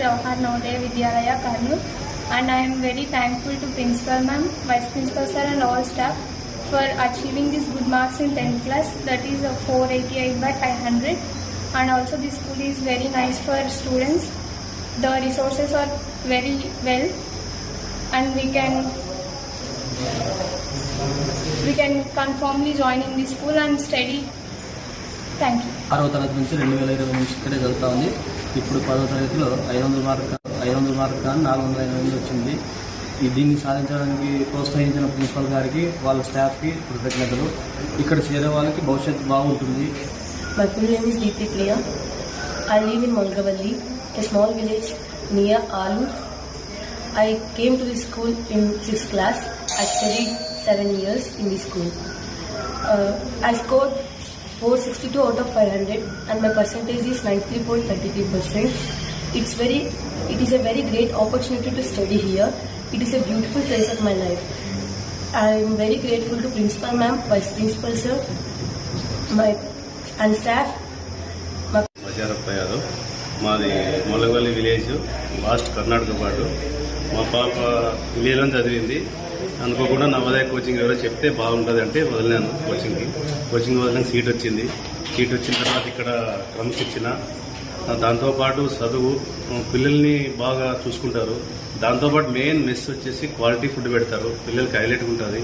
Jawahar Navodaya Vidyalaya, Karnool, and I am very thankful to Principal Ma'am, Vice Principal Sir and all staff for achieving these good marks in 10th class, that is 488 by 500. And also this school is very nice for students. The resources are very well and we can confirmly join in this school and study. Thank you. 6వ తరగతి నుంచి 2020 నుంచి ఇక్కడే చదువుతా ఉంది. ఇప్పుడు 10వ తరగతిలో 500 మార్క్ కానీ 458 వచ్చింది. దీన్ని సాధించడానికి ప్రోత్సహించిన ప్రిన్సిపల్ గారికి, వాళ్ళ స్టాఫ్కి కృతజ్ఞతలు. ఇక్కడ చేరే వాళ్ళకి భవిష్యత్తు బాగుంటుంది. My full name is Deepthi Priya. I live in Mangavalli, a small village near Alur. I came to this school in 6th class. I studied 7 years in this school. I scored 462 out of 500 and my percentage is 93.33%. It is a very great opportunity to study here. It is a beautiful phase of my life. I am very grateful to Principal Ma'am, Vice Principal Sir, and staff. మజారప్ప Yadav, మాది Molagavalli village, last Karnataka పాటు. మా పాప విలేజ్లో చదివింది. అనుకోకుండా Navodaya coaching ఎవరో చెప్తే బాగుంటుంది అంటే వదిలినాను. కోచింగ్ వదిలిన సీట్ వచ్చింది. సీట్ వచ్చిన తర్వాత ఇక్కడ క్రమశిక్షణ, దాంతోపాటు చదువు, పిల్లల్ని బాగా చూసుకుంటారు. దాంతోపాటు మెయిన్ మెస్ వచ్చేసి క్వాలిటీ ఫుడ్ పెడతారు. పిల్లలకి హైలైట్గా ఉంటుంది.